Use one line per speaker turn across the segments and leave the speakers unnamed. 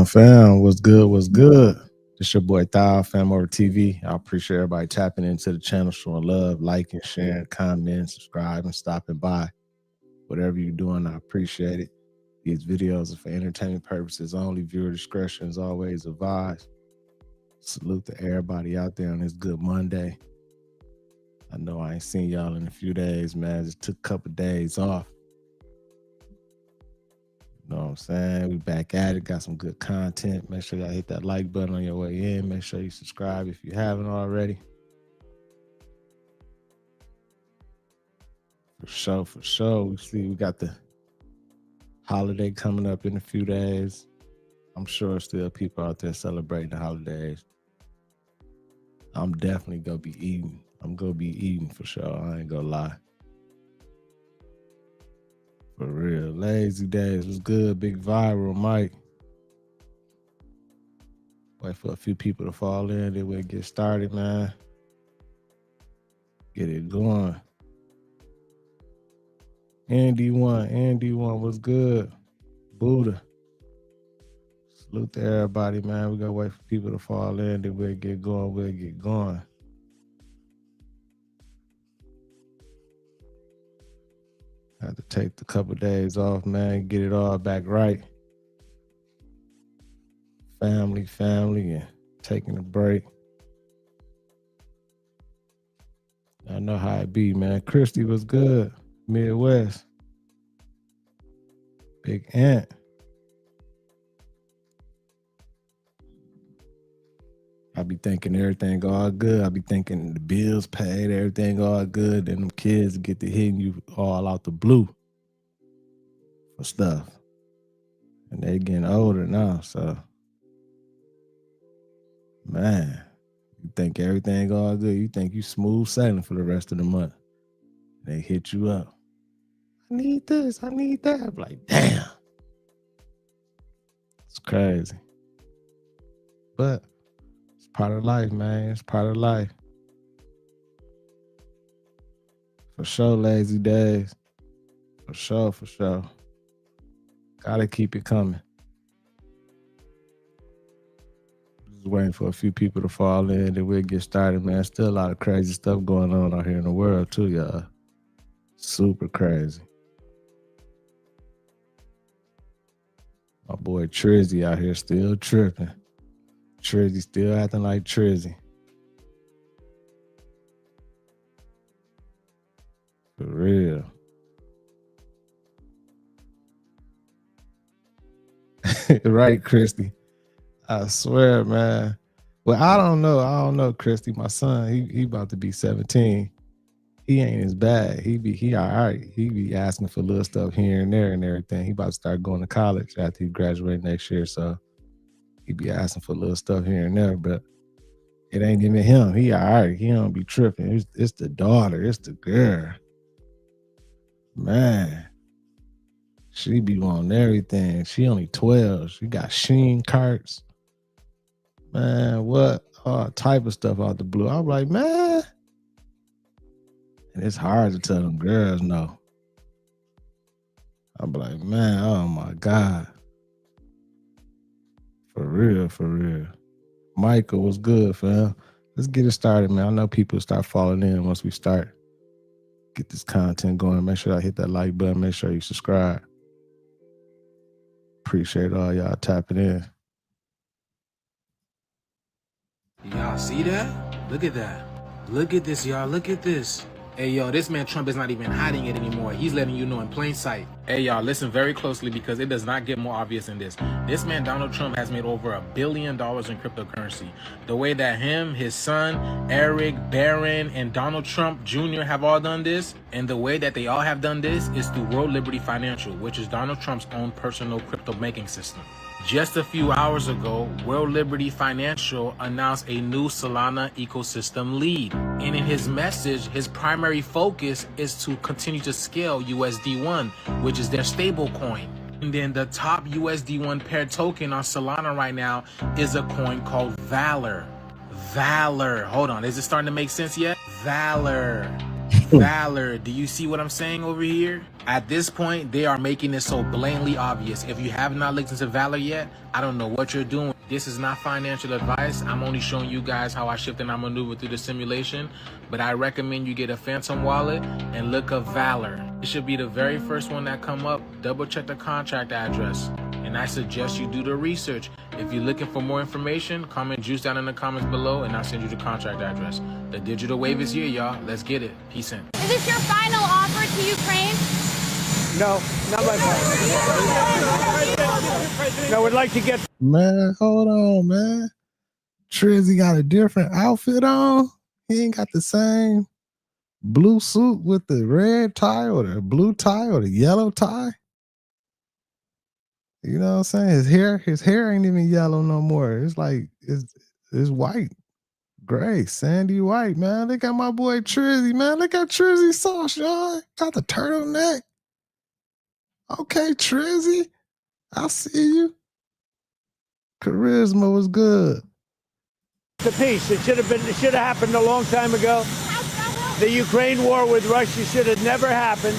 Fam, what's good? What's good? It's your boy Thao, FamOverTV. I appreciate everybody tapping into the channel, showing love, liking, sharing, commenting, subscribing, stopping by. Whatever you're doing, I appreciate it. These videos are for entertainment purposes only. Viewer discretion is always advised. Salute to everybody out there on this good Monday. I know I ain't seen y'all in a few days, man. Just took a couple days off. You know what I'm saying? We back at it. Got some good content. Make sure y'all hit that like button on your way in. Make sure you subscribe if you haven't already. For sure. We see we got the holiday coming up in a few days. I'm sure still people out there celebrating the holidays. I'm definitely gonna be eating. I'm gonna be eating for sure. I ain't gonna lie. For real. Lazy days was good. Big viral, Mike. Wait for a few people to fall in, then we'll get started, man. Get it going. ND1 was good. Buddha. Salute to everybody, man. We gotta wait for people to fall in, then we'll get going. Had to take a couple days off, man. Get it all back right. Family, and taking a break. I know how it be, man. Christy was good. Midwest. Big Ant. I be thinking everything all good. I be thinking the bills paid, everything all good. Then them kids get to hitting you all out the blue for stuff. And they getting older now, so. Man, you think everything all good. You think you smooth sailing for the rest of the month. They hit you up. I need this, I need that. I'm like, damn. It's crazy. But it's part of life, man. It's part of life. For sure, lazy days. For sure. Gotta keep it coming. Just waiting for a few people to fall in, then we'll get started, man. Still a lot of crazy stuff going on out here in the world, too, y'all. Super crazy. My boy Trizzy out here still tripping. Trizzy still acting like Trizzy. For real. Right, Christy. I swear, man. Well, I don't know, Christy. My son, he about to be 17. He ain't as bad. He all right. He be asking for little stuff here and there and everything. He about to start going to college after he graduates next year. So he be asking for little stuff here and there, but it ain't even him. He all right. He don't be tripping. It's the daughter. It's the girl. Man. She be wanting everything. She only 12. She got Sheen carts. Man, what? All type of stuff out the blue. I'm like, man. And it's hard to tell them girls no. I'm like, man, oh my God. For real. Michael, what's good, fam? Let's get it started, man. I know people start falling in once we start. Get this content going. Make sure I hit that like button. Make sure you subscribe. Appreciate all y'all tapping in.
Y'all see that? Look at that. Look at this, y'all. Look at this. Hey, yo, this man Trump is not even hiding it anymore. He's letting you know in plain sight. Hey, y'all, listen very closely because it does not get more obvious than this. This man, Donald Trump, has made over $1 billion in cryptocurrency. The way that him, his son, Eric, Barron, and Donald Trump Jr. have all done this, and the way that they all have done this is through World Liberty Financial, which is Donald Trump's own personal crypto banking system. Just a few hours ago, World Liberty Financial announced a new Solana ecosystem lead. And in his message, his primary focus is to continue to scale USD1, which is their stable coin. And then the top USD1 paired token on Solana right now is a coin called Valor. Hold on, is it starting to make sense yet? Valor. Valor. Do you see what I'm saying over here? At this point, they are making it so blatantly obvious. If you have not looked into Valor yet, I don't know what you're doing. This is not financial advice. I'm only showing you guys how I shift and I maneuver through the simulation. But I recommend you get a Phantom wallet and look up Valor. It should be the very first one that come up. Double check the contract address. And I suggest you do the research. If you're looking for more information, comment juice down in the comments below and I'll send you the contract address. The digital wave is here, y'all. Let's get it. Peace in.
Is this your final offer to Ukraine?
No, not my final. No, we'd like to get...
Man, hold on, man. Trizzy got a different outfit on. He ain't got the same blue suit with the red tie or the blue tie or the yellow tie. You know what I'm saying? His hair ain't even yellow no more. It's like it's white, gray, sandy white, man. Look at my boy Trizzy, man. Look at Trizzy sauce, y'all. Got the turtleneck. Okay, Trizzy. I see you. Charisma was good.
The peace. It should have happened a long time ago. The Ukraine war with Russia should have never happened.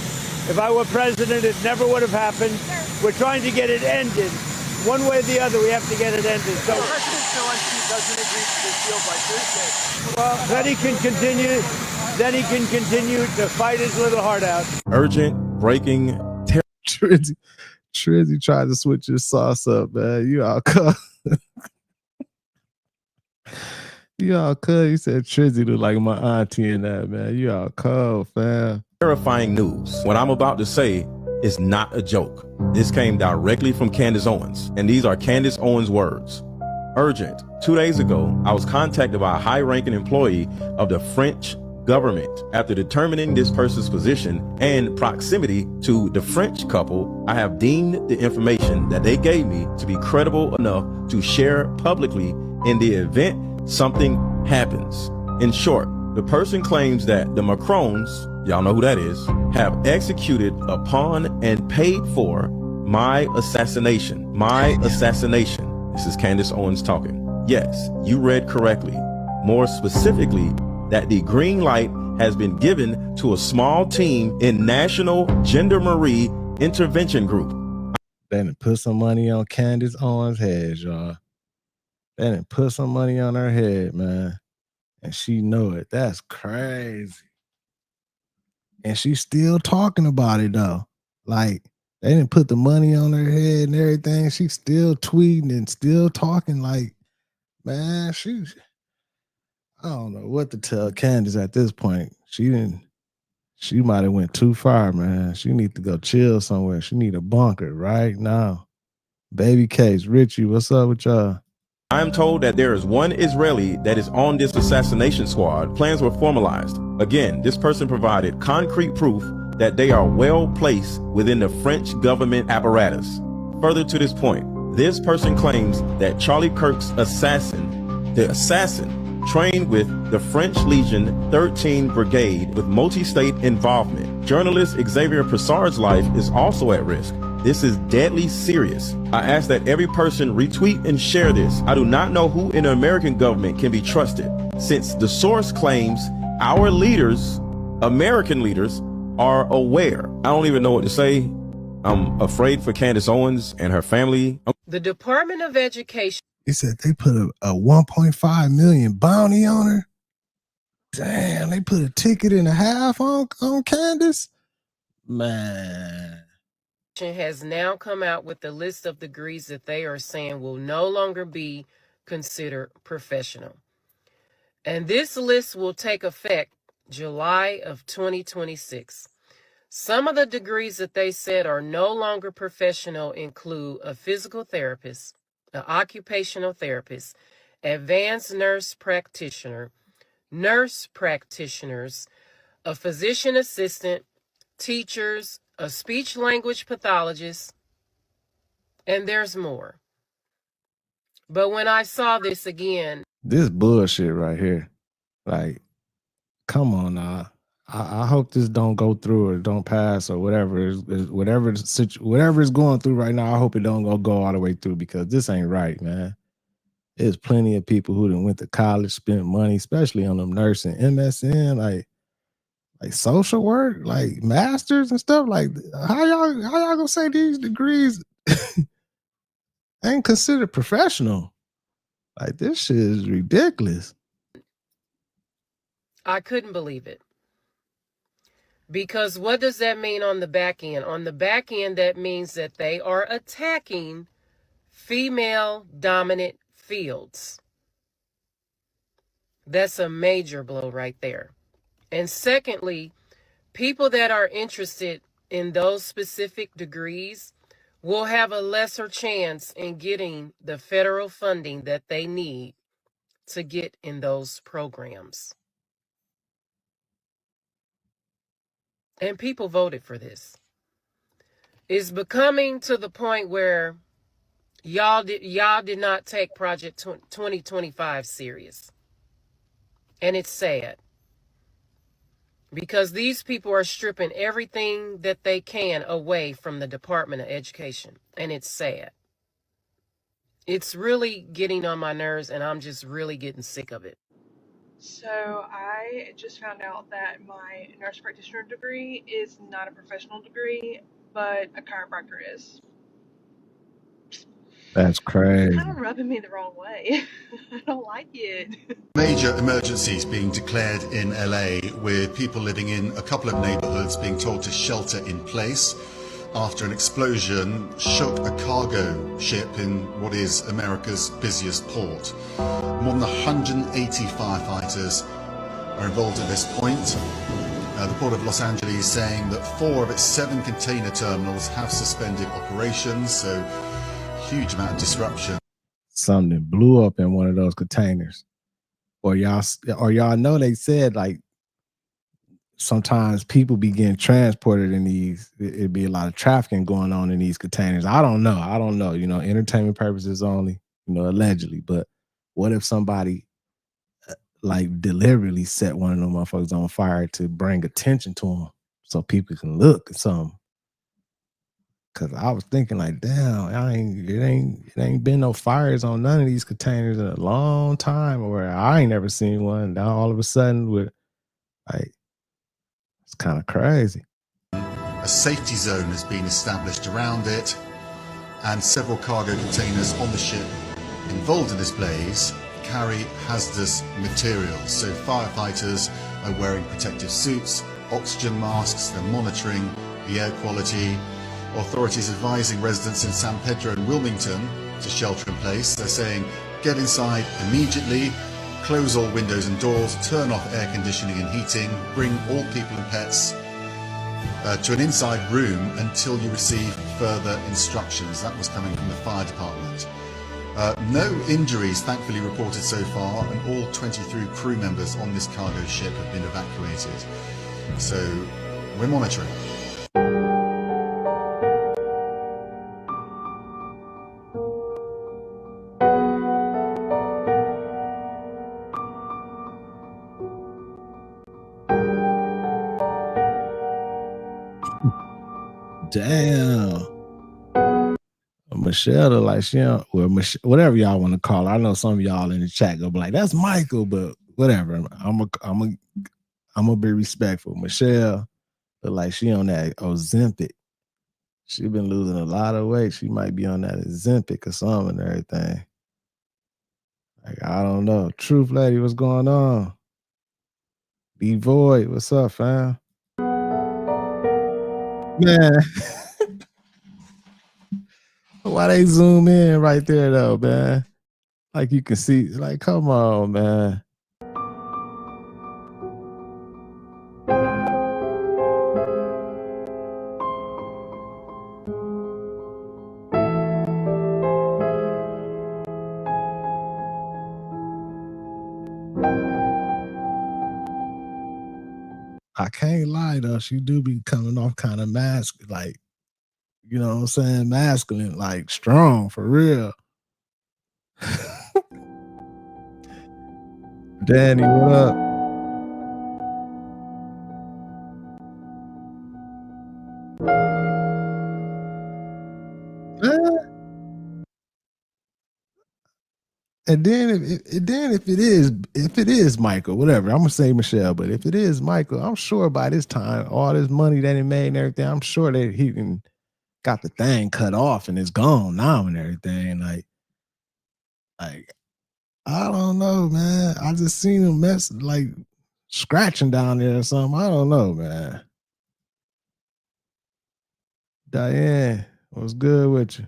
If I were president, it never would have happened. We're trying to get it ended. One way or the other, we have to get it ended. So President Zelensky doesn't agree to this deal by Thursday. Well, then he can continue to fight his little heart out.
Urgent, breaking,
Trizzy tried to switch his sauce up, man. You all cut. You all cut. You said Trizzy look like my auntie in that, man. You all cold, fam.
Terrifying news. What I'm about to say is not a joke. This came directly from Candace Owens, and these are Candace Owens' words. Urgent. 2 days ago, I was contacted by a high-ranking employee of the French government. After determining this person's position and proximity to the French couple, I have deemed the information that they gave me to be credible enough to share publicly in the event something happens. In short, the person claims that the Macrons, y'all know who that is, have executed upon and paid for my assassination. My assassination. This is Candace Owens talking. Yes, you read correctly. More specifically, that the green light has been given to a small team in National Gendarmerie Intervention Group.
They didn't put some money on Candace Owens' head, y'all. They didn't put some money on her head, man. And she know it. That's crazy. And she's still talking about it, though. Like, they didn't put the money on her head and everything. She's still tweeting and still talking like, man, I don't know what to tell Candace at this point. She might have went too far, man. She need to go chill somewhere. She need a bunker right now. Baby Case, Richie, what's up with y'all?
I am told that there is one Israeli that is on this assassination squad. Plans were formalized. Again, this person provided concrete proof that they are well placed within the French government apparatus. Further to this point, this person claims that Charlie Kirk's assassin, the assassin, trained with the French Legion 13 Brigade with multi-state involvement. Journalist Xavier Pressard's life is also at risk. This is deadly serious. I ask that every person retweet and share this. I do not know who in the American government can be trusted, since the source claims our leaders, American leaders, are aware. I don't even know what to say. I'm afraid for Candace Owens and her family.
The Department of Education.
He said they put a 1.5 million bounty on her. Damn, they put a ticket and a half on Candace. Man.
Has now come out with a list of degrees that they are saying will no longer be considered professional. And this list will take effect July of 2026. Some of the degrees that they said are no longer professional include a physical therapist, an occupational therapist, advanced nurse practitioners, a physician assistant, teachers, a speech language pathologist, and there's more. But when I saw this again,
this bullshit right here, like, come on now. I hope this don't go through or don't pass or whatever is going through right now. I hope it don't go all the way through, because this ain't right, man. There's plenty of people who done went to college, spent money, especially on them nursing, MSN, like like social work, like masters and stuff. Like how y'all gonna say these degrees ain't considered professional? Like this shit is ridiculous.
I couldn't believe it. Because what does that mean on the back end? On the back end, that means that they are attacking female dominant fields. That's a major blow right there. And secondly, people that are interested in those specific degrees will have a lesser chance in getting the federal funding that they need to get in those programs. And people voted for this. It's becoming to the point where y'all did not take Project 2025 serious. And it's sad. Because these people are stripping everything that they can away from the Department of Education. And it's sad. It's really getting on my nerves, and I'm just really getting sick of it.
So I just found out that my nurse practitioner degree is not a professional degree, but a chiropractor is.
That's crazy.
It's kind of rubbing me the wrong way. I don't like it.
Major emergencies being declared in LA, with people living in a couple of neighborhoods being told to shelter in place after an explosion shook a cargo ship in what is America's busiest port. More than 180 firefighters are involved at this point. The Port of Los Angeles saying that 4 of its 7 container terminals have suspended operations, so huge amount of disruption.
Something blew up in one of those containers. Or y'all know they said like sometimes people be getting transported in these. It'd be a lot of trafficking going on in these containers. I don't know. You know, entertainment purposes only. You know, allegedly. But what if somebody like deliberately set one of them motherfuckers on fire to bring attention to them so people can look at something? Cause I was thinking like, damn, it ain't been no fires on none of these containers in a long time, or I ain't never seen one. Now all of a sudden, with like, it's kind of crazy.
A safety zone has been established around it, and several cargo containers on the ship involved in this blaze carry hazardous materials. So firefighters are wearing protective suits, oxygen masks, they're monitoring the air quality. Authorities advising residents in San Pedro and Wilmington to shelter in place. They're saying, get inside immediately, close all windows and doors, turn off air conditioning and heating, bring all people and pets to an inside room until you receive further instructions. That was coming from the fire department. No injuries thankfully reported so far, and all 23 crew members on this cargo ship have been evacuated. So we're monitoring.
Damn. Michelle, like she, whatever y'all want to call her. I know some of y'all in the chat go be like, "That's Michael," but whatever. I'm gonna be respectful. Michelle, look like she on that Ozempic. She been losing a lot of weight. She might be on that Ozempic or something and everything. Like I don't know. Truth lady, what's going on? B Void, what's up, fam? Man. Why they zoom in right there though, man? Like you can see, like, come on, man. I can't lie though, she do be coming off kind of like, you know what I'm saying, masculine, like strong for real. Danny, what up? And then if it is Michael, whatever, I'm gonna say Michelle, but if it is Michael, I'm sure by this time, all this money that he made and everything, I'm sure that he got the thing cut off and it's gone now and everything. Like I don't know, man. I just seen him scratching down there or something. I don't know, man. Diane, what's good with you?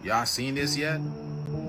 Y'all seen this yet?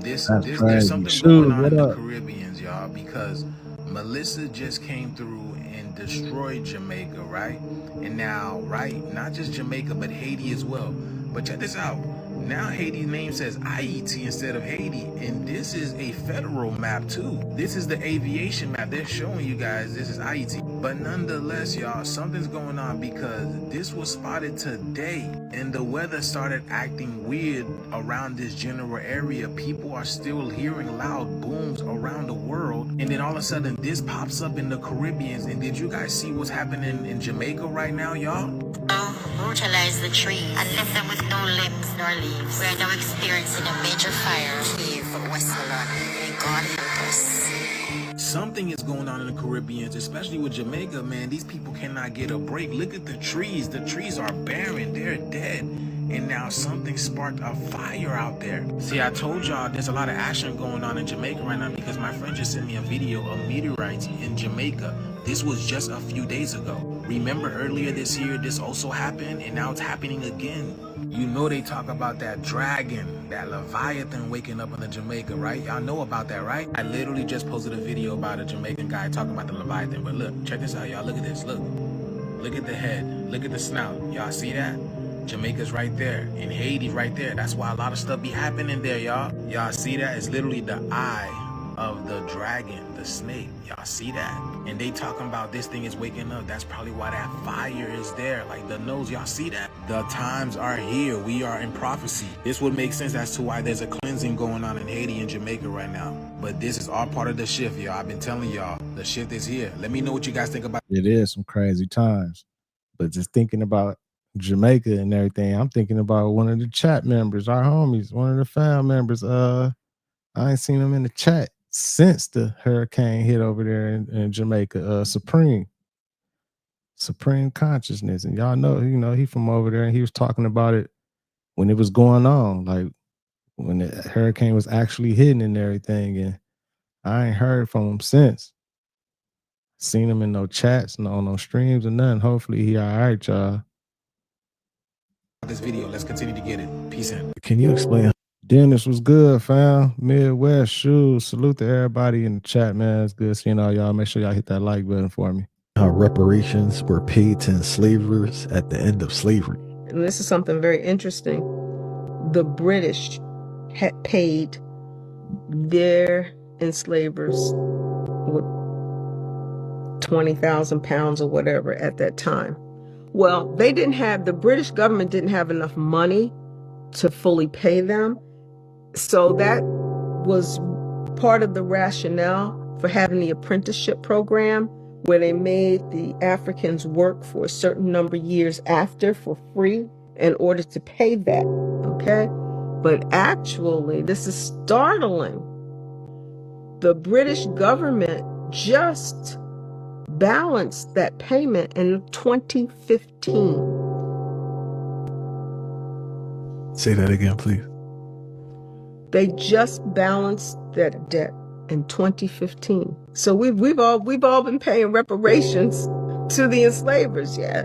There's
Crazy.
something going
Shoot,
on
what
in the
up?
Caribbeans, y'all, because Melissa just came through and destroyed Jamaica, right? And now, right, not just Jamaica, but Haiti as well. But check this out. Now Haiti's name says IET instead of Haiti, and this is a federal map too. This is the aviation map. They're showing you guys this is IET. But nonetheless, y'all, something's going on because this was spotted today, and the weather started acting weird around this general area. People are still hearing loud booms around the world, and then all of a sudden this pops up in the Caribbeans. And did you guys see what's happening in Jamaica right now, y'all?
Brutalize the trees and left them with no limbs nor leaves. We are now experiencing a major fire in West London. May God help us.
Something is going on in the Caribbean, especially with Jamaica, man. These people cannot get a break. Look at the trees. The trees are barren. They're dead. And now something sparked a fire out there. See, I told y'all there's a lot of action going on in Jamaica right now because my friend just sent me a video of meteorites in Jamaica. This was just a few days ago. Remember earlier this year, this also happened, and now it's happening again. You know they talk about that dragon, that Leviathan waking up in the Jamaica, right? Y'all know about that, right? I literally just posted a video about a Jamaican guy talking about the Leviathan. But look, check this out, y'all. Look at this. Look at the head. Look at the snout. Y'all see that? Jamaica's right there, and Haiti right there. That's why a lot of stuff be happening there, y'all. Y'all see that? It's literally the eye of the dragon, the snake. Y'all see that? And they talking about this thing is waking up. That's probably why that fire is there, like the nose. Y'all see that? The times are here. We are in prophecy. This would make sense as to why there's a cleansing going on in Haiti and Jamaica right now. But this is all part of the shift, y'all. I've been telling y'all, the shift is here. Let me know what you guys think about
It is some crazy times. But just thinking about Jamaica and everything, I'm thinking about one of the chat members, our homies, one of the fam members. I ain't seen him in the chat since the hurricane hit over there in Jamaica. Supreme Consciousness, and y'all know, he from over there, and he was talking about it when it was going on, like when the hurricane was actually hitting and everything. And I ain't heard from him since. Seen him in no chats, no streams or nothing. Hopefully he all right, y'all.
this video. Let's continue to get it. Peace in.
Can you explain? Dennis was good, fam. Midwest shoes. Salute to everybody in the chat, man. It's good seeing all y'all. Make sure y'all hit that like button for me.
How reparations were paid to enslavers at the end of slavery.
And this is something very interesting. The British had paid their enslavers with 20,000 pounds or whatever at that time. Well, the British government didn't have enough money to fully pay them. So that was part of the rationale for having the apprenticeship program, where they made the Africans work for a certain number of years after for free in order to pay that, okay? But actually, this is startling. The British government just balanced that payment in 2015.
Say that again, please.
They just balanced that debt in 2015. So we've all been paying reparations to the enslavers. Yeah,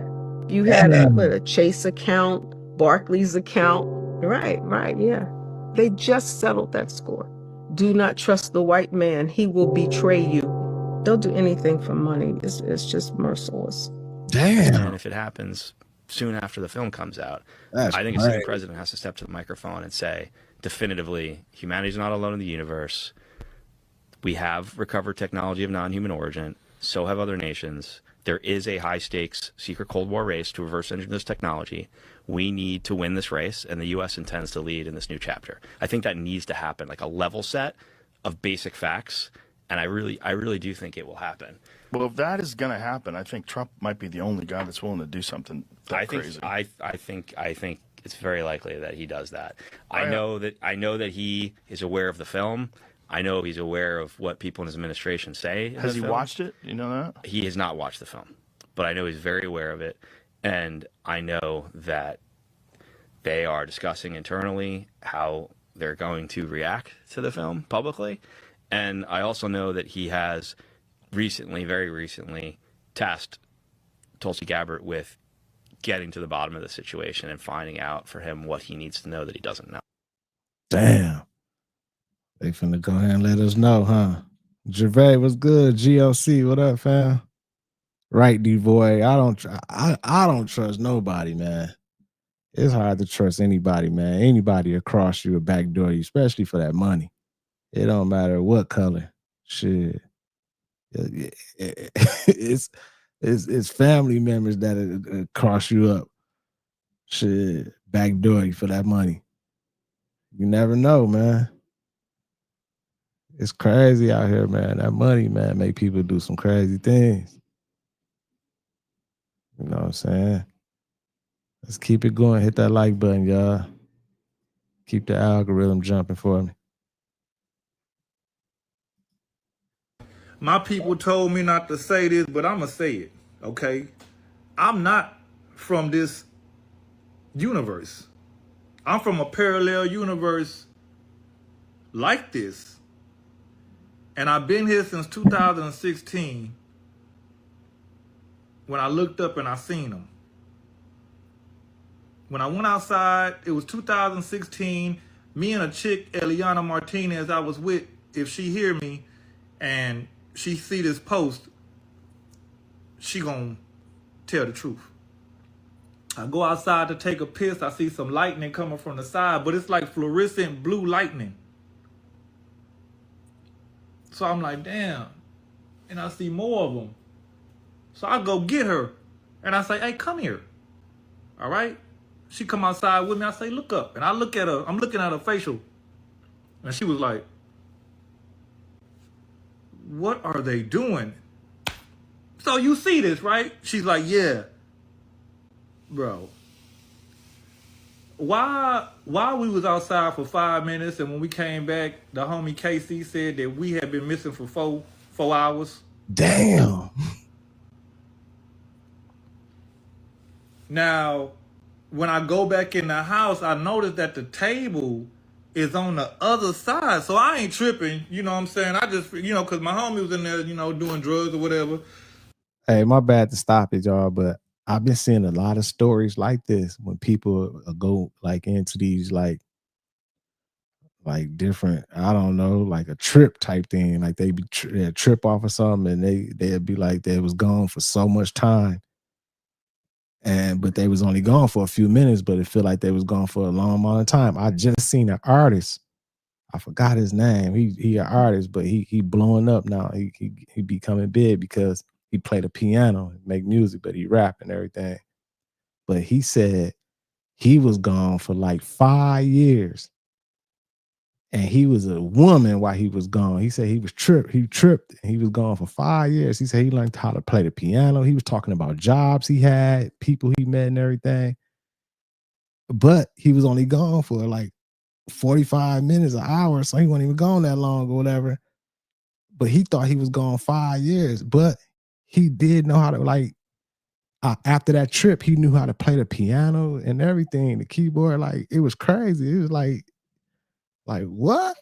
you had a Chase account, Barclays account. Right. Yeah, they just settled that score. Do not trust the white man; he will betray you. They'll do anything for money. It's just merciless.
Damn.
And if it happens soon after the film comes out,
That's
I think a
crazy.
sitting president has to step to the microphone and say, definitively, humanity's not alone in the universe. We have recovered technology of non-human origin. So have other nations. There is a high stakes secret Cold War race to reverse engineer this technology. We need to win this race, and the U.S. intends to lead in this new chapter. I think that needs to happen, like a level set of basic facts, and I really do think it will happen.
Well, if that is going to happen, I think Trump might be the only guy that's willing to do something crazy.
I think it's very likely that he does that. I know that he is aware of the film. I know he's aware of what people in his administration say.
Has he watched it? You know that?
He has not watched the film, but I know he's very aware of it, and I know that they are discussing internally how they're going to react to the film publicly. And I also know that he has very recently, tasked Tulsi Gabbard with getting to the bottom of the situation and finding out for him what he needs to know that he doesn't know.
Damn. They finna go ahead and let us know, huh? Gervais, what's good? GLC, what up, fam? Right, D-Boy. I don't trust nobody, man. It's hard to trust anybody, man. Anybody across you or backdoor you, especially for that money. It don't matter what color. Shit. It's family members that cross you up. Shit. Backdoor you for that money. You never know, man. It's crazy out here, man. That money, man, make people do some crazy things. You know what I'm saying? Let's keep it going. Hit that like button, y'all. Keep the algorithm jumping for me.
My people told me not to say this, but I'm going to say it, okay? I'm not from this universe. I'm from a parallel universe like this. And I've been here since 2016 when I looked up and I seen them. When I went outside, it was 2016. Me and a chick, Eliana Martinez, I was with, if she hear me and she see this post, she gonna tell the truth. I go outside to take a piss. I see some lightning coming from the side, but it's like fluorescent blue lightning. So I'm like, damn. And I see more of them. So I go get her. And I say, hey, come here. All right? She come outside with me. I say, look up. And I look at her. I'm looking at her facial. And she was like, what are they doing? So you see this, right? She's like, yeah. Bro. Why we was outside for 5 minutes and when we came back, the homie KC said that we had been missing for four hours.
Damn.
Now, when I go back in the house, I noticed that the table is on the other side. So I ain't tripping, you know what I'm saying? I just, because my homie was in there, doing drugs or whatever.
Hey, my bad to stop it, y'all, but I've been seeing a lot of stories like this when people go like into these like different, I don't know, like a trip type thing. Like they'd trip off of something and they'd be like they was gone for so much time. But they was only gone for a few minutes, but it feel like they was gone for a long amount of time. I just seen an artist. I forgot his name. He an artist, but he blowing up now. He becoming big because he played the piano, make music, but he rap and everything. But he said he was gone for like 5 years. And he was a woman while he was gone. He said he tripped, and he was gone for 5 years. He said he learned how to play the piano. He was talking about jobs he had, people he met and everything. But he was only gone for like 45 minutes, an hour, so he wasn't even gone that long or whatever. But he thought he was gone 5 years. But he did know how to, after that trip, he knew how to play the piano and everything, the keyboard. Like, it was crazy. It was like what?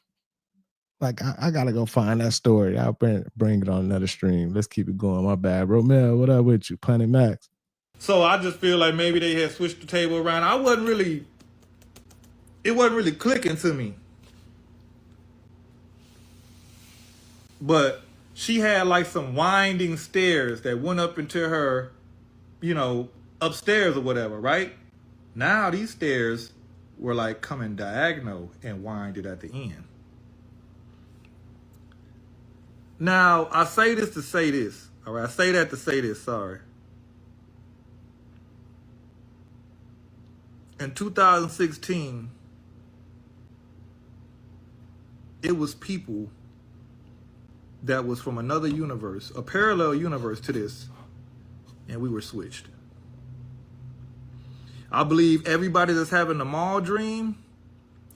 Like, I gotta go find that story. I'll bring it on another stream. Let's keep it going. My bad. Romel, what up with you? Planet Max.
So I just feel like maybe they had switched the table around. It wasn't really clicking to me. But she had like some winding stairs that went up into her, upstairs or whatever, right? Now these stairs were like coming diagonal and winded at the end. Now, I say this to say this, All right, I say that to say this, sorry. In 2016, it was people that was from another universe, a parallel universe to this, and we were switched. I believe everybody that's having the mall dream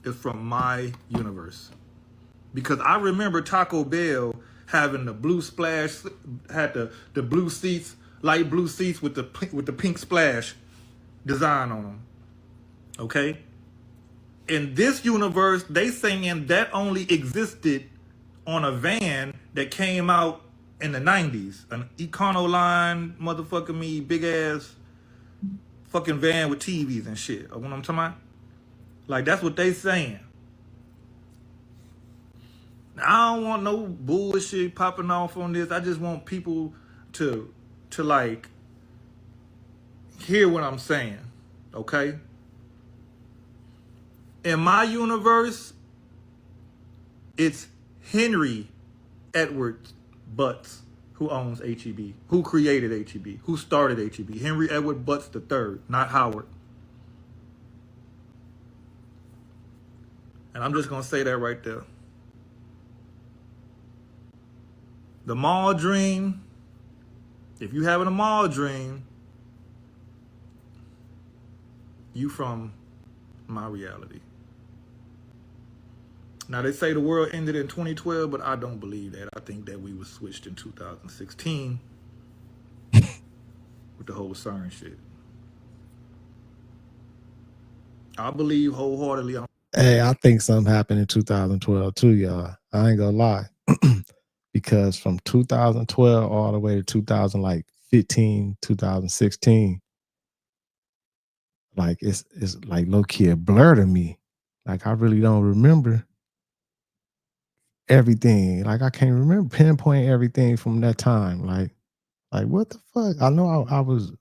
is from my universe. Because I remember Taco Bell having the blue splash, had the blue seats, light blue seats with the pink splash design on them. Okay? In this universe, they saying that only existed on a van that came out in the 90s. An Econoline, motherfucking me, big ass fucking van with TVs and shit. You know what I'm talking about? Like, that's what they saying. Now, I don't want no bullshit popping off on this. I just want people to like hear what I'm saying. Okay? In my universe, it's Henry Edward Butts who owns HEB, who created HEB, who started HEB. Henry Edward Butts III, not Howard. And I'm just going to say that right there. The mall dream, if you having a mall dream, you from my reality. Now, they say the world ended in 2012, but I don't believe that. I think that we were switched in 2016 with the whole CERN shit. I believe wholeheartedly.
Hey, I think something happened in 2012 too, y'all. I ain't gonna lie. Because from 2012 all the way to 2015, 2016, like it's like low key a blur to me. Like I really don't remember everything. Like I can't remember pinpoint everything from that time. Like what the fuck? I know I was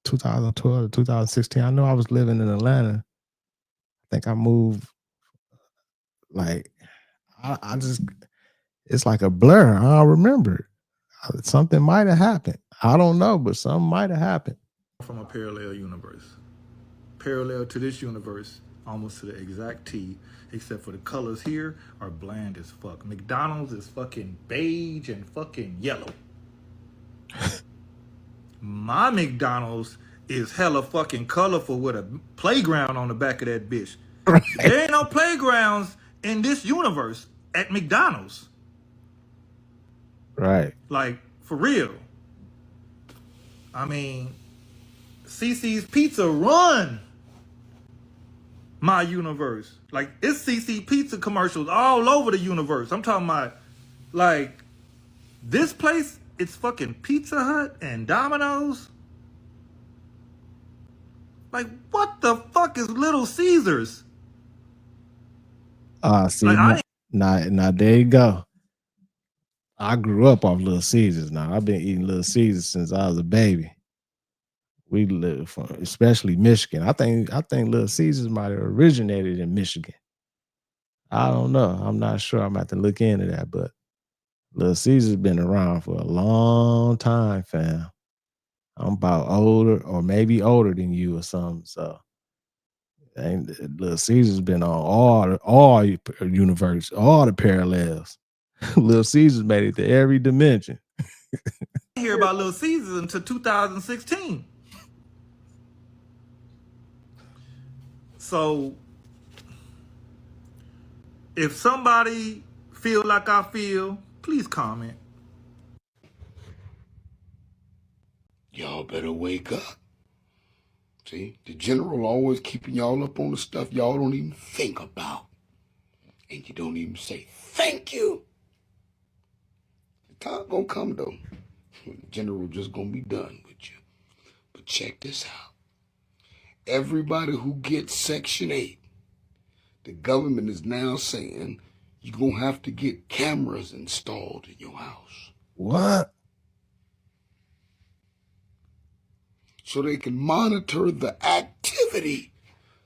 2012 to 2016. I know I was living in Atlanta. I think I moved. Like I just, it's like a blur. I don't remember. Something might have happened. I don't know, but something might have happened.
From a parallel universe. Parallel to this universe, almost to the exact T, except for the colors here are bland as fuck. McDonald's is fucking beige and fucking yellow. My McDonald's is hella fucking colorful with a playground on the back of that bitch. Right. There ain't no playgrounds in this universe at McDonald's.
Right.
Like, for real. I mean, CC's Pizza run my universe. Like, it's CC Pizza commercials all over the universe. I'm talking about, like, this place, it's fucking Pizza Hut and Domino's. Like, what the fuck is Little Caesars?
See, like, now there you go. I grew up off Little Caesars. Now I've been eating Little Caesars since I was a baby. We live from, especially Michigan. I think Little Caesars might have originated in Michigan. I don't know. I'm not sure. I'm about to look into that, but Little Caesars been around for a long time, fam. I'm about older, or maybe older than you or something. So, and Little Caesars been on all universe, all the parallels. Little Caesars made it to every dimension.
I hear about Little Caesars until 2016. So, if somebody feel like I feel, please comment.
Y'all better wake up. See, the general always keeping y'all up on the stuff y'all don't even think about. And you don't even say thank you. The time gonna come though. The general just gonna be done with you. But check this out. Everybody who gets Section 8, the government is now saying you're gonna have to get cameras installed in your house.
What?
So they can monitor the activity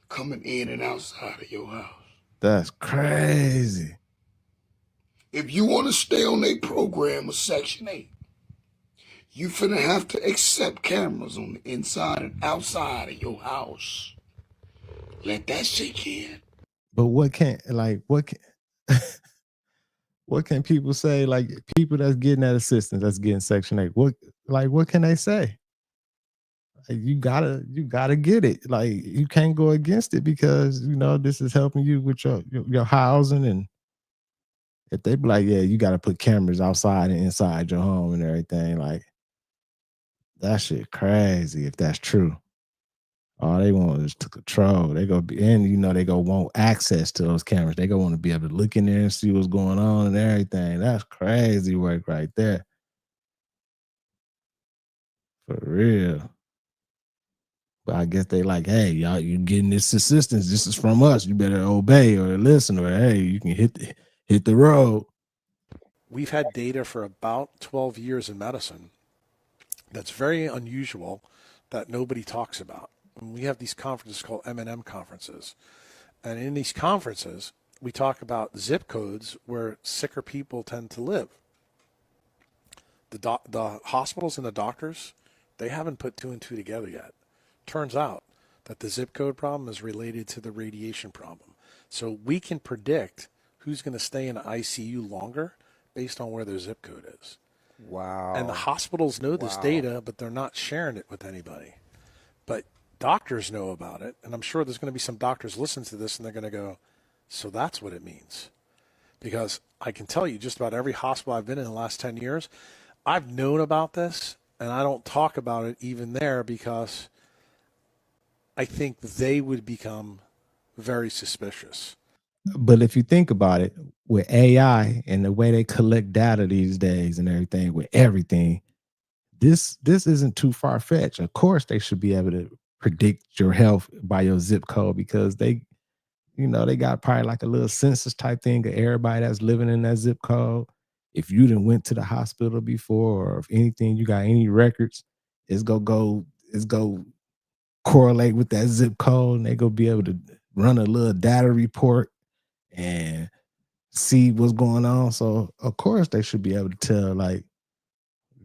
coming in and outside of your house.
That's crazy.
If you want to stay on a program of Section 8, You finna have to accept cameras on the inside and outside of your house. Let that sink in.
But what can what can people say? Like people that's getting that assistance, that's getting Section 8. What can they say? Like, you gotta get it. Like you can't go against it because this is helping you with your housing. And if they be like, yeah, you gotta put cameras outside and inside your home and everything, like that shit crazy if that's true. All they want is to control. They go be, and they go want access to those cameras. They go want to be able to look in there and see what's going on and everything. That's crazy work right there. For real. But I guess they like, hey, y'all, you getting this assistance. This is from us. You better obey or listen, or hey, you can hit the road.
We've had data for about 12 years in medicine that's very unusual that nobody talks about. And we have these conferences called M&M conferences. And in these conferences, we talk about zip codes where sicker people tend to live. The hospitals and the doctors, they haven't put 2 and 2 together yet. Turns out that the zip code problem is related to the radiation problem. So we can predict who's going to stay in the ICU longer based on where their zip code is.
Wow.
And the hospitals know this data, but they're not sharing it with anybody. But doctors know about it, and I'm sure there's going to be some doctors listen to this and they're going to go, so that's what it means. Because I can tell you just about every hospital I've been in the last 10 years, I've known about this, and I don't talk about it even there because I think they would become very suspicious.
But if you think about it, with AI and the way they collect data these days and everything, with everything, this isn't too far fetched. Of course, they should be able to predict your health by your zip code because they got probably like a little census type thing of everybody that's living in that zip code. If you didn't went to the hospital before, or if anything, you got any records, it's go correlate with that zip code, and they go be able to run a little data report and see what's going on. So of course they should be able to tell like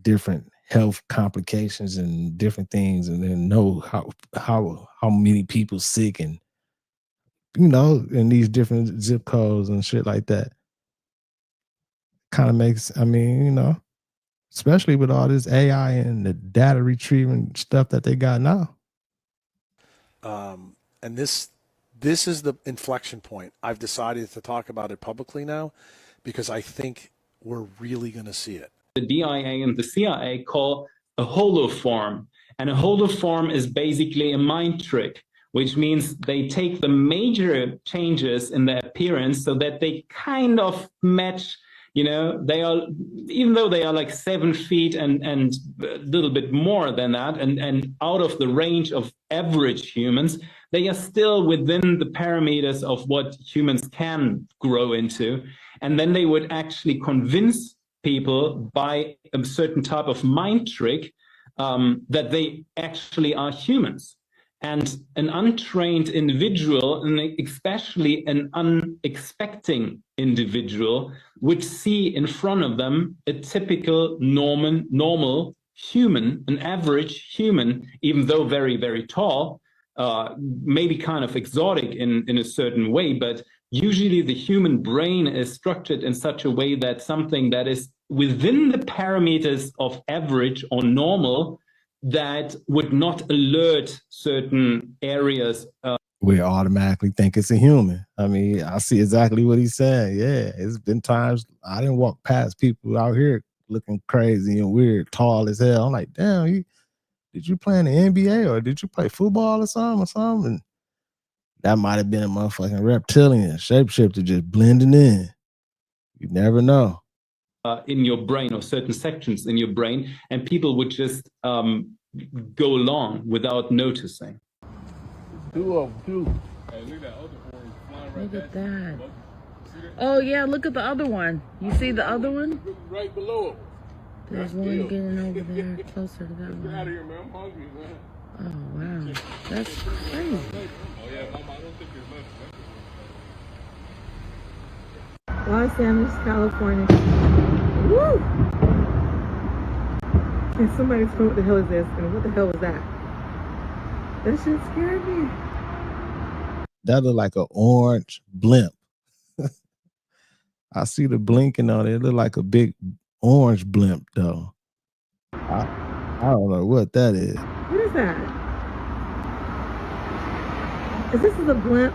different health complications and different things, and then know how many people sick and in these different zip codes and shit like that. Kind of makes, especially with all this AI and the data retrieving stuff that they got now.
And this is the inflection point. I've decided to talk about it publicly now because I think we're really going to see it.
The DIA and the CIA call a holoform. And a holoform is basically a mind trick, which means they take the major changes in their appearance so that they kind of match, they are, even though they are like 7 feet and a little bit more than that, and out of the range of average humans, they are still within the parameters of what humans can grow into. And then they would actually convince people by a certain type of mind trick that they actually are humans. And an untrained individual, and especially an unexpecting individual, would see in front of them a typical normal human, an average human, even though very, very tall, maybe kind of exotic in a certain way, but usually the human brain is structured in such a way that something that is within the parameters of average or normal that would not alert certain areas.
We automatically think it's a human. I see exactly what he's saying. Yeah, it's been times I didn't walk past people out here looking crazy and weird, tall as hell. I'm like, damn, did you play in the NBA or did you play football or something? And that might have been a motherfucking reptilian shapeshifter just blending in. You never know.
In your brain, or certain sections in your brain, and people would just go along without noticing.
Two of them, too. Hey, look at that other one flying right Look at that. Oh, yeah, look at the other one. You see the other one? Right below it. There's one getting over there closer to that one. Get out of here, man. I'm hungry, man. Oh, wow. That's crazy. Oh, yeah, Mama, I don't think there's nothing. Los Angeles, California. Woo! And somebody told me, what the hell is this? And what the hell was that? That shit scared me.
That look like an orange blimp. I see the blinking on it. It look like a big orange blimp, though. I don't know what that is.
What is that? Is this a blimp?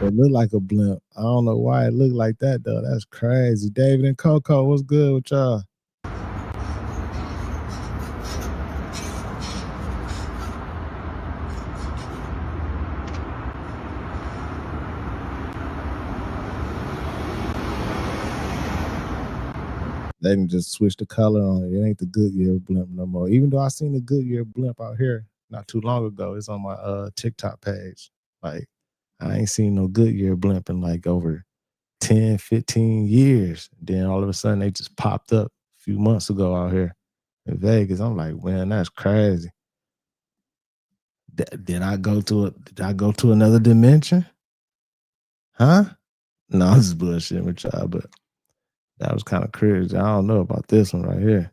It look like a blimp. I don't know why it look like that, though. That's crazy. David and Coco, what's good with y'all? They can just switch the color on it. It ain't the Goodyear blimp no more. Even though I seen the Goodyear blimp out here not too long ago. It's on my TikTok page. Like, I ain't seen no Goodyear blimp in like over 10, 15 years. Then all of a sudden they just popped up a few months ago out here in Vegas. I'm like, man, that's crazy. Did I go to another dimension? Huh? No, I'm just bullshitting with y'all, but that was kind of crazy. I don't know about this one right here.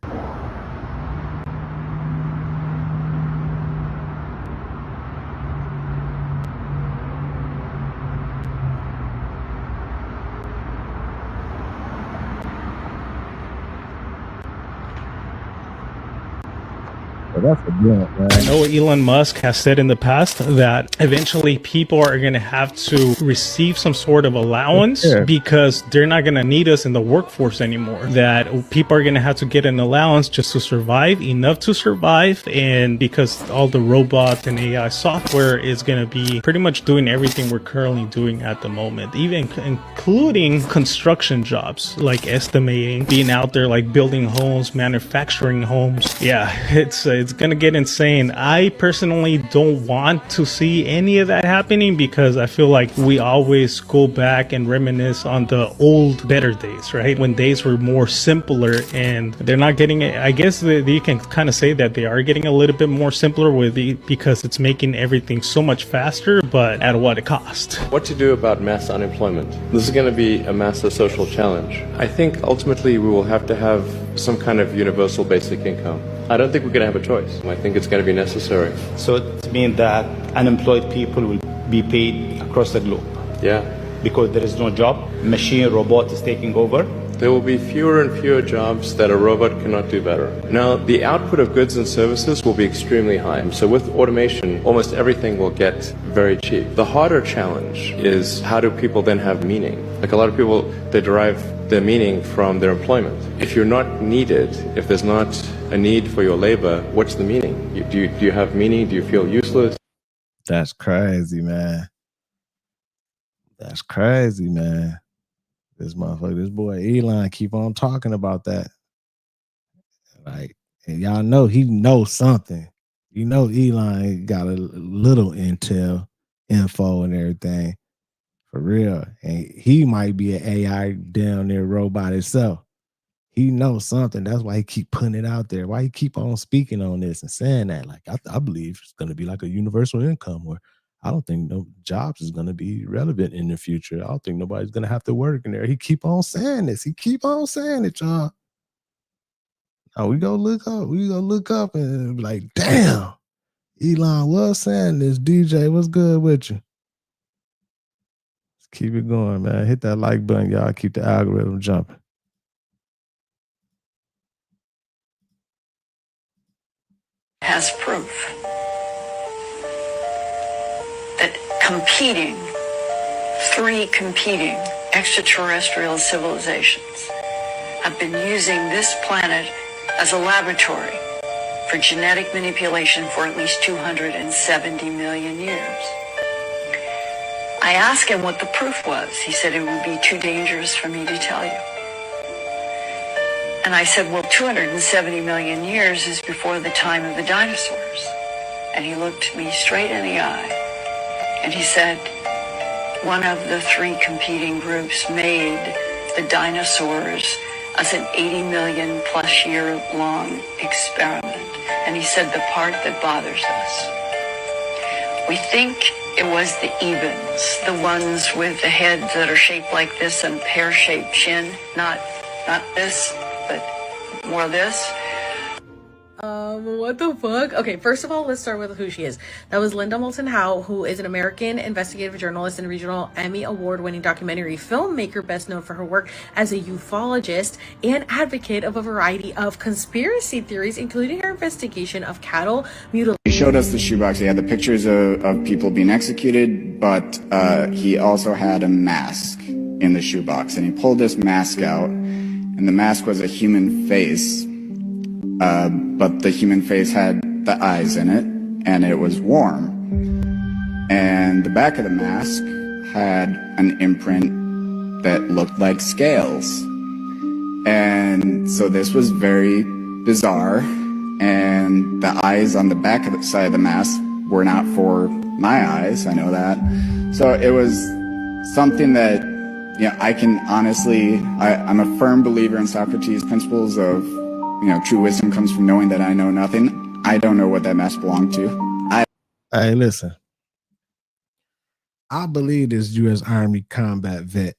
That's a brilliant, man.
I know Elon Musk has said in the past that eventually people are going to have to receive some sort of allowance because they're not going to need us in the workforce anymore. That people are going to have to get an allowance just to survive, enough to survive. And because all the robots and AI software is going to be pretty much doing everything we're currently doing at the moment, even including construction jobs, like estimating, being out there, like building homes, manufacturing homes. Yeah, it's gonna get insane. I personally don't want to see any of that happening because I feel like we always go back and reminisce on the old better days, right? When days were more simpler, and they're not getting it. I guess you can kind of say that they are getting a little bit more simpler with it because it's making everything so much faster, but at what cost?
What to do about mass unemployment? This is going to be a massive social challenge. I think ultimately we will have to have some kind of universal basic income. I don't think we're going to have a choice. I think it's going to be necessary.
So it means that unemployed people will be paid across the globe.
Yeah.
Because there is no job, machine, robot is taking over.
There will be fewer and fewer jobs that a robot cannot do better. Now, the output of goods and services will be extremely high. So with automation, almost everything will get very cheap. The harder challenge is how do people then have meaning? Like a lot of people, they derive their meaning from their employment. If you're not needed, if there's not a need for your labor, what's the meaning? Do you have meaning? Do you feel useless?
That's crazy, man. That's crazy, man. This motherfucker, this boy Elon keep on talking about that. Like, and y'all know he knows something. You know Elon got a little intel, info and everything. For real. And he might be an AI down there robot itself. He knows something. That's why he keep putting it out there. Why he keep on speaking on this and saying that. Like, I believe it's going to be like a universal income where I don't think no jobs is going to be relevant in the future. I don't think nobody's going to have to work in there. He keep on saying this. He keep on saying it, y'all. Now we go look up. We go look up and be like, damn, Elon was saying this. DJ, what's good with you? Keep it going, man. Hit that like button, y'all. Keep the algorithm jumping.
Has proof that three competing extraterrestrial civilizations have been using this planet as a laboratory for genetic manipulation for at least 270 million years. I asked him what the proof was. He said it would be too dangerous for me to tell you. And I said, well, 270 million years is before the time of the dinosaurs. And he looked me straight in the eye. And he said, one of the three competing groups made the dinosaurs as an 80 million plus year long experiment. And he said the part that bothers us. We think it was the Ebens, the ones with the heads that are shaped like this and pear-shaped chin, not Not this, but more this.
What the fuck? Okay, first of all, let's start with who she is. That was Linda Moulton Howe, who is an American investigative journalist and regional Emmy Award-winning documentary filmmaker, best known for her work as a ufologist and advocate of a variety of conspiracy theories, including her investigation of cattle mutilation.
He showed us the shoebox. He had the pictures of people being executed, but he also had a mask in the shoebox. And he pulled this mask out, and the mask was a human face. But the human face had the eyes in it, and it was warm. And the back of the mask had an imprint that looked like scales. And so this was very bizarre, and the eyes on the back of the side of the mask were not for my eyes, I know that. So it was something that, I can honestly, I'm a firm believer in Socrates' principles of, true wisdom comes from knowing that I know nothing. I don't know what that mask belonged to.
Hey, listen. I believe this U.S. Army combat vet.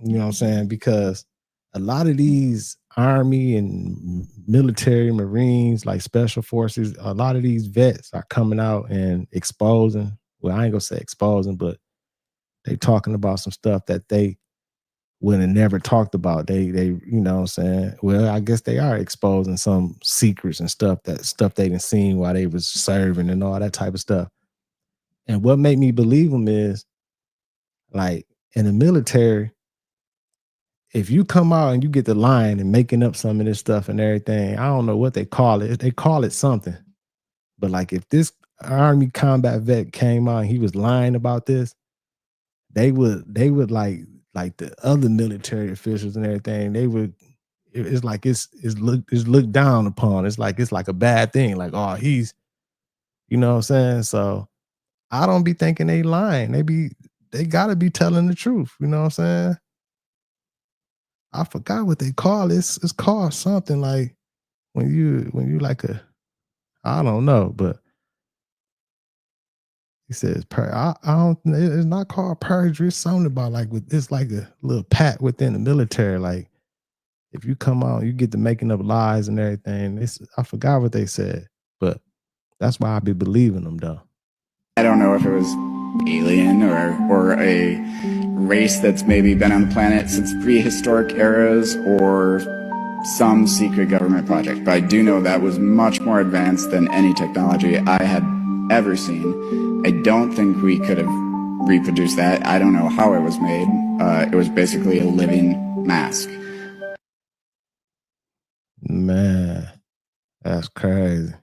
You know what I'm saying? Because a lot of these Army and military, Marines, like special forces, a lot of these vets are coming out and exposing. Well, I ain't gonna say exposing, but they talking about some stuff that they would have never talked about. They you know what I'm saying? Well, I guess they are exposing some secrets and stuff they didn't seen while they was serving and all that type of stuff. And what made me believe them is, like, in the military, if you come out and you get the line and making up some of this stuff and everything, I don't know what they call it. They call it something. But like, if this Army combat vet came out and he was lying about this, they would like the other military officials and everything, they would, it's like it's looked down upon. It's like a bad thing. Like, oh, he's, you know what I'm saying? So I don't be thinking they lying. They gotta be telling the truth. You know what I'm saying? I forgot what they call it. It's called something like when you like I don't know, but he says, I don't, it's not called perjury. It's something about it's like a little pat within the military. Like, if you come out, you get to making up lies and everything. I forgot what they said, but that's why I be believing them though.
I don't know if it was alien or a race that's maybe been on the planet since prehistoric eras or some secret government project. But I do know that was much more advanced than any technology I had ever seen. I don't think we could have reproduced that. I don't know how it was made. It was basically a living mask.
Man, that's crazy.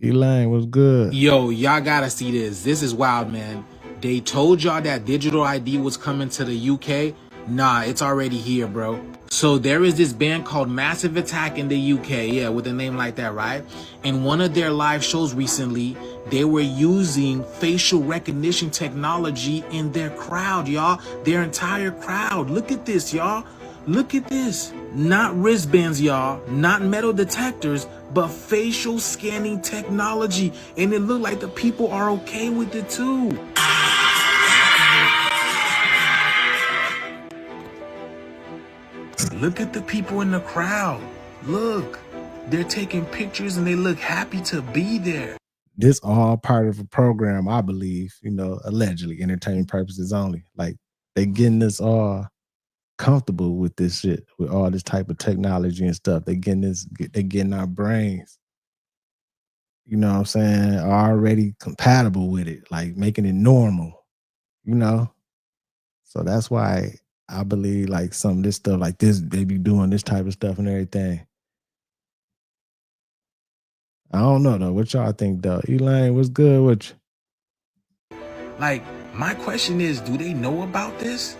Elaine, was good?
Yo, y'all gotta see this. This is wild, man. They told y'all that digital ID was coming to the UK. Nah, it's already here, bro. So there is this band called Massive Attack in the UK, yeah, with a name like that, right? In one of their live shows recently, they were using facial recognition technology in their crowd, y'all. Their entire crowd. Look at this, y'all. Look at this. Not wristbands, y'all. Not metal detectors, but facial scanning technology. And it looked like the people are okay with it too. Look at the people in the crowd. Look, they're taking pictures and they look happy to be there.
This all part of a program, I believe, allegedly entertainment purposes only. Like, they getting us all comfortable with this shit, with all this type of technology and stuff. They getting our brains, you know what I'm saying, already compatible with it, like making it normal, So that's why I believe like some of this stuff like this, they be doing this type of stuff and everything. I don't know though. What y'all think though? Elaine, what's good with you?
Like, my question is, do they know about this?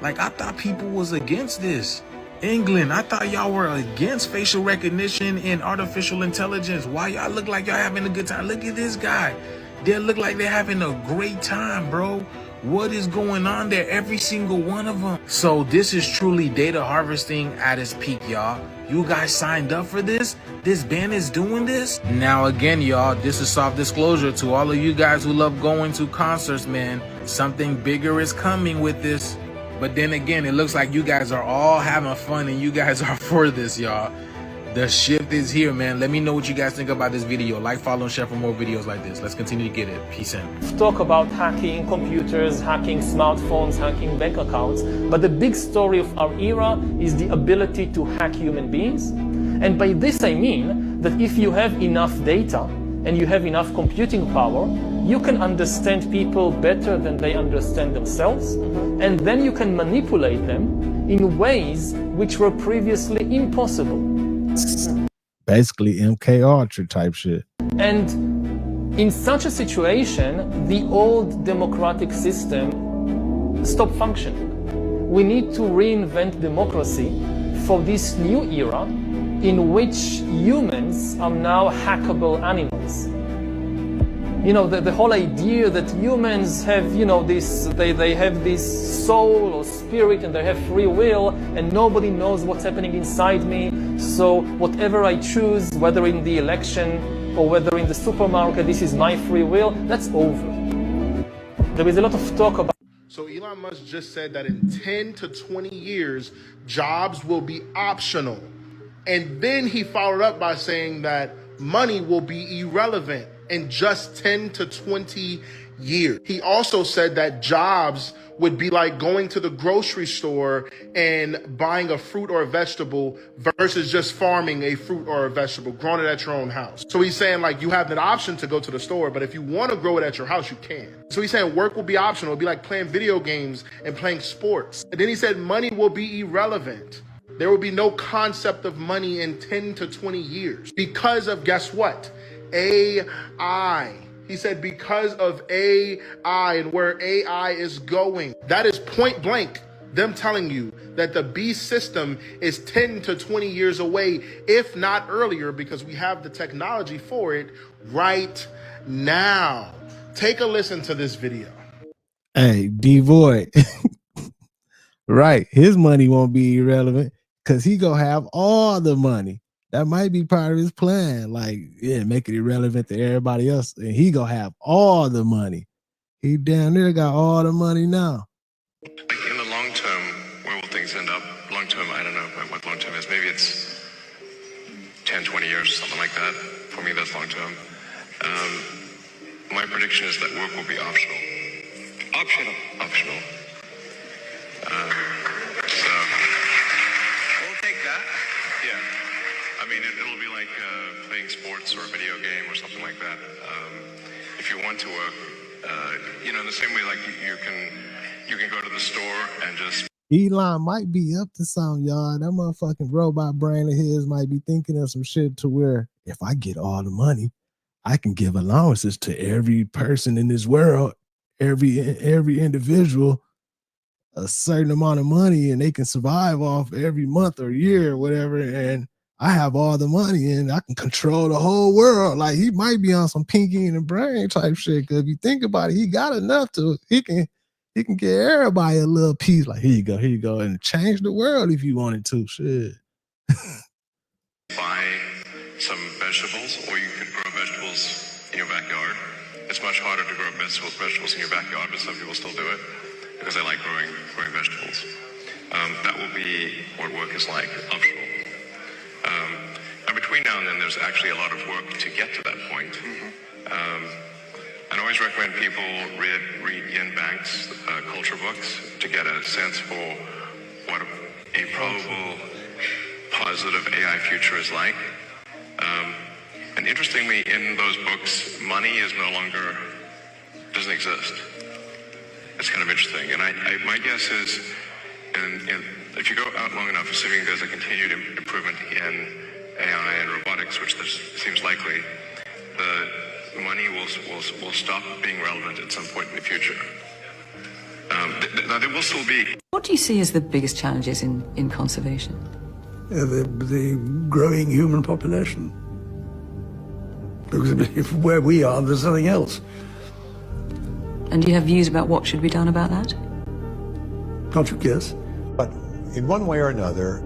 Like, I thought people was against this. England, I thought y'all were against facial recognition and artificial intelligence. Why y'all look like y'all having a good time? Look at this guy. They look like they're having a great time, bro. What is going on there? Every single one of them. So this is truly data harvesting at its peak, y'all. You guys signed up for this? This band is doing this? Now again, y'all, this is soft disclosure to all of you guys who love going to concerts, man. Something bigger is coming with this. But then again, it looks like you guys are all having fun and you guys are for this, y'all. The shift is here, man. Let me know what you guys think about this video. Like, follow, and share for more videos like this. Let's continue to get it. Peace in.
Talk about hacking computers, hacking smartphones, hacking bank accounts. But the big story of our era is the ability to hack human beings. And by this I mean that if you have enough data and you have enough computing power, you can understand people better than they understand themselves. And then you can manipulate them in ways which were previously impossible.
Basically MK Ultra type shit.
And in such a situation, the old democratic system stopped functioning. We need to reinvent democracy for this new era in which humans are now hackable animals. You know, the whole idea that humans have, you know, this, they have this soul or spirit and they have free will and nobody knows what's happening inside me. So whatever I choose, whether in the election or whether in the supermarket, this is my free will, that's over. There is a lot of talk about.
So Elon Musk just said that in 10 to 20 years, jobs will be optional. And then he followed up by saying that money will be irrelevant in just 10 to 20 years. He also said that jobs would be like going to the grocery store and buying a fruit or a vegetable versus just farming a fruit or a vegetable, growing it at your own house. So he's saying like you have an option to go to the store, but if you want to grow it at your house, you can. So he's saying work will be optional. It'll be like playing video games and playing sports. And then he said money will be irrelevant. There will be no concept of money in 10 to 20 years because of, guess what? AI. He said because of AI and where AI is going. That is point blank them telling you that the beast system is 10 to 20 years away, if not earlier, because we have the technology for it right now. Take a listen to this video.
Hey, D-Void. Right. His money won't be irrelevant because he gonna have all the money. That might be part of his plan. Like, yeah, make it irrelevant to everybody else. And he gonna have all the money. He down there got all the money now.
Like in the long term, where will things end up? Long term, I don't know what long term is. Maybe it's 10, 20 years, something like that. For me, that's long term. My prediction is that work will be optional. Optional. Optional. So we'll take that. Yeah. I mean, it'll be like playing sports or a video game or something like that. If you want to work, you know, in the same way, like you can go to the store and just.
Elon might be up to something, y'all. That motherfucking robot brain of his might be thinking of some shit to where if I get all the money, I can give allowances to every person in this world, every individual, a certain amount of money, and they can survive off every month or year or whatever. And I have all the money and I can control the whole world. Like he might be on some pinky in the brain type shit. Cause if you think about it, he got enough to he can get everybody a little piece. Like here you go, and change the world if you wanted to. Shit.
Buy some vegetables, or you could grow vegetables in your backyard. It's much harder to grow vegetables in your backyard, but some people still do it because they like growing vegetables. That will be what work is like, optional. And between now and then, there's actually a lot of work to get to that point. I always recommend people read Ian Banks' culture books to get a sense for what a probable positive AI future is like. And interestingly, in those books, money is doesn't exist. It's kind of interesting. And my guess is, if you go out long enough, assuming there's a continued improvement in AI and robotics, which seems likely, the money will stop being relevant at some point in the future. Now, there will still be.
What do you see as the biggest challenges in conservation?
The growing human population. Because if where we are, there's nothing else.
And do you have views about what should be done about that?
Can't you guess?
But in one way or another,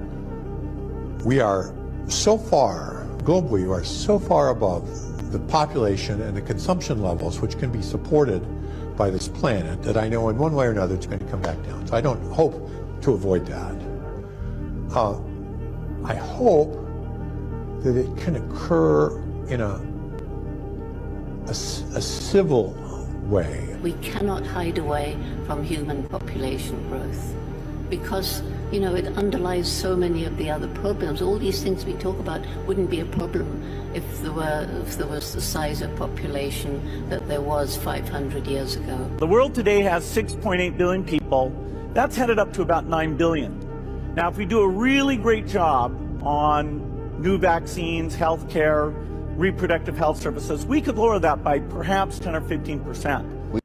we are so far, globally, we are so far above the population and the consumption levels, which can be supported by this planet, that I know in one way or another it's going to come back down. So I don't hope to avoid that. I hope that it can occur in a civil way.
We cannot hide away from human population growth because, you know, it underlies so many of the other problems. All these things we talk about wouldn't be a problem if there was the size of population that there was 500 years ago.
The world today has 6.8 billion people. That's headed up to about 9 billion. Now, if we do a really great job on new vaccines, healthcare, reproductive health services, we could lower that by perhaps 10 or 15%.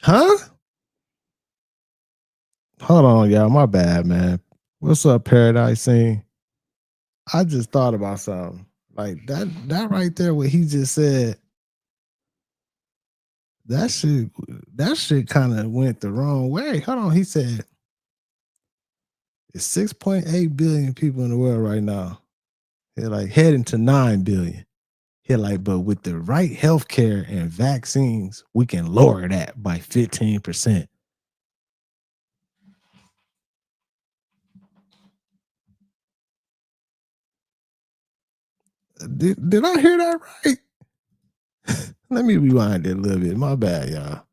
Huh? Hold on, y'all. My bad, man. What's up, Paradise Scene? I just thought about something. Like that right there, what he just said, that shit kind of went the wrong way. Hold on, he said it's 6.8 billion people in the world right now. They're like heading to 9 billion. He's like, but with the right healthcare and vaccines, we can lower that by 15%. Did I hear that right? Let me rewind it a little bit. My bad, y'all.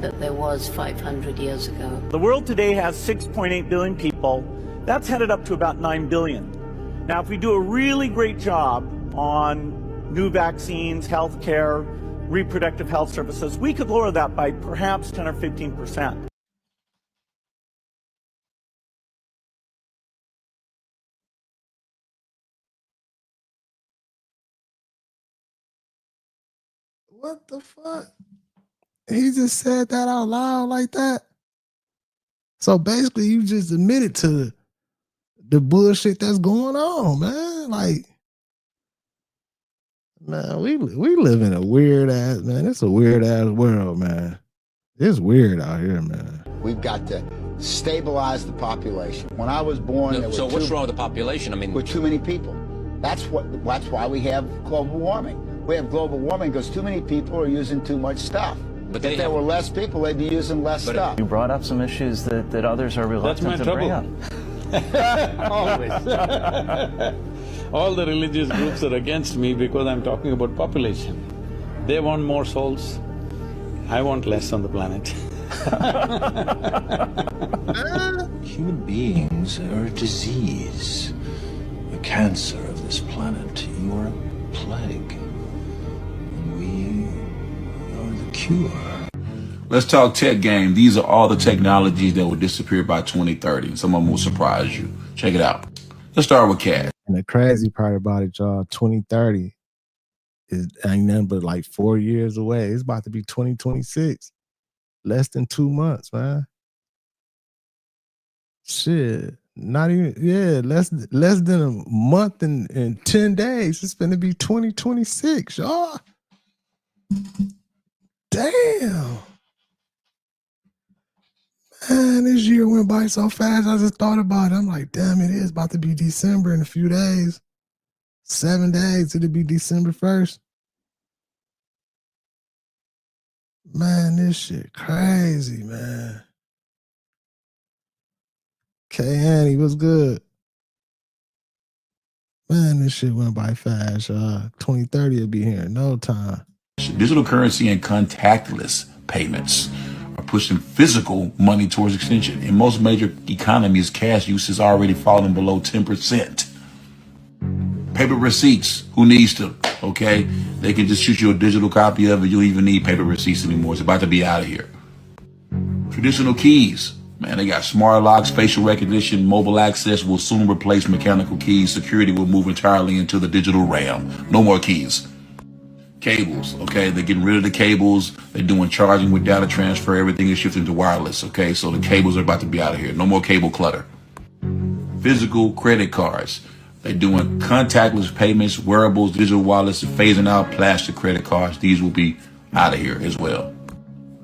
That there was 500 years ago.
The world today has 6.8 billion people. That's headed up to about 9 billion. Now, if we do a really great job on new vaccines, healthcare, reproductive health services, we could lower that by perhaps 10 or 15%.
What the fuck? He just said that out loud like that? So basically, you just admitted to the bullshit that's going on, man. Like, man, we live in a weird ass, man. It's a weird ass world, man. It's weird out here, man.
We've got to stabilize the population. When I was born,
so what's wrong with the population? I mean,
with too many people. That's why we have global warming. We have global warming because too many people are using too much stuff. But if there were less people, they'd be using less stuff.
You brought up some issues that others are reluctant to bring up.
Always. All the religious groups are against me because I'm talking about population. They want more souls. I want less on the planet.
Human beings are a disease, a cancer of this planet. You are a plague. Cure.
Let's talk tech game. These are all the technologies that will disappear by 2030. Some of them will surprise you. Check it out. Let's start with cash.
And the crazy part about it, y'all, 2030 ain't nothing but like 4 years away. It's about to be 2026. Less than 2 months, man. Shit. Not even, yeah, less than a month and 10 days. It's going to be 2026, y'all. Damn. Man, this year went by so fast. I just thought about it. I'm like, damn, it is about to be December in a few days. 7 days, it'll be December 1st. Man, this shit crazy, man. K Annie, what's good? Man, this shit went by fast, y'all. 2030 will be here in no time.
Digital currency and contactless payments are pushing physical money towards extinction. In most major economies, cash use is already falling below 10%. Paper receipts, who needs to, okay? They can just shoot you a digital copy of it. You don't even need paper receipts anymore. It's about to be out of here. Traditional keys, man, they got smart locks, facial recognition, mobile access will soon replace mechanical keys. Security will move entirely into the digital realm. No more keys. Cables, okay? They're getting rid of the cables. They're doing charging with data transfer. Everything is shifting to wireless, okay? So the cables are about to be out of here. No more cable clutter. Physical credit cards. They're doing contactless payments, wearables, digital wallets, phasing out plastic credit cards. These will be out of here as well.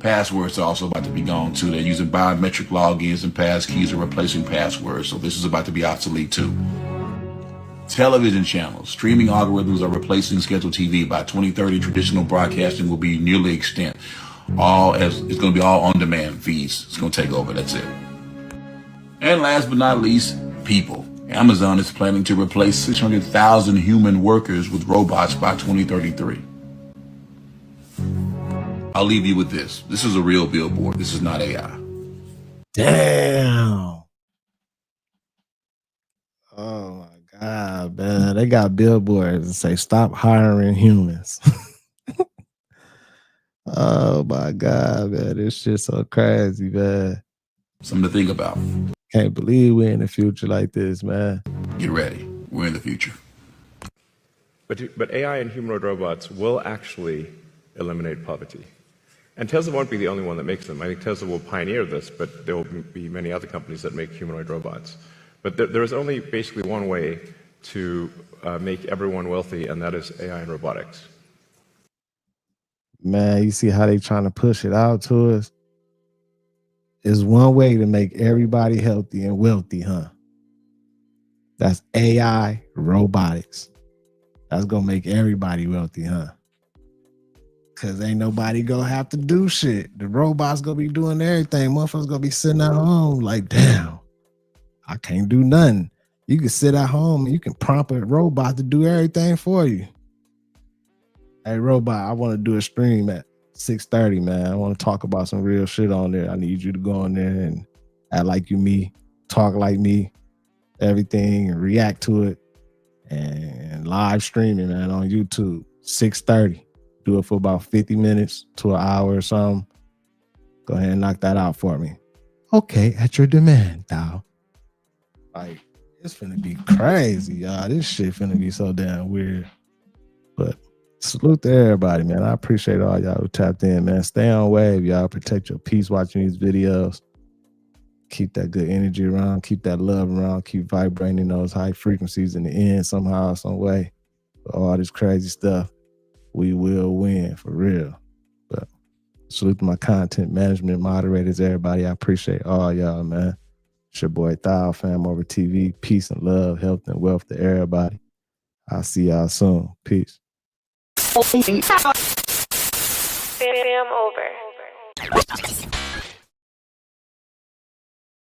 Passwords are also about to be gone too. They're using biometric logins and passkeys are replacing passwords. So this is about to be obsolete too. Television channels, streaming algorithms are replacing scheduled TV. By 2030, traditional broadcasting will be nearly extinct. It's going to be all on-demand feeds. It's going to take over. That's it. And last but not least, people. Amazon is planning to replace 600,000 human workers with robots by 2033. I'll leave you with this. This is a real billboard. This is not AI.
Damn. Oh my God, man. They got billboards that say stop hiring humans. Oh my God, man. This shit's so crazy, man.
Something to think about.
Can't believe we're in the future like this, man.
Get ready. We're in the future.
But AI and humanoid robots will actually eliminate poverty. And Tesla won't be the only one that makes them. I think Tesla will pioneer this, but there will be many other companies that make humanoid robots. But there is only basically one way to make everyone wealthy, and that is AI and robotics.
Man, you see how they trying to push it out to us? Is one way to make everybody healthy and wealthy, huh? That's AI robotics. That's gonna make everybody wealthy, huh? Cause ain't nobody gonna have to do shit. The robots gonna be doing everything. Motherfuckers gonna be sitting at home like, damn, I can't do nothing. You can sit at home and you can prompt a robot to do everything for you. Hey, robot, I want to do a stream at 6:30, man. I want to talk about some real shit on there. I need you to go on there and act like you me, talk like me, everything, and react to it. And live streaming, man, on YouTube, 6:30. Do it for about 50 minutes to an hour or something. Go ahead and knock that out for me. Okay, at your demand, thou. Like, it's finna be crazy, y'all. This shit finna be so damn weird. But salute to everybody, man. I appreciate all y'all who tapped in, man. Stay on wave, y'all. Protect your peace watching these videos. Keep that good energy around. Keep that love around. Keep vibrating those high frequencies in the end somehow, some way. For all this crazy stuff, we will win, for real. But salute to my content management moderators, everybody. I appreciate all y'all, man. It's your boy Thao, FamOverTV. Peace and love, health and wealth to everybody. I'll see y'all soon. Peace.
Fam over.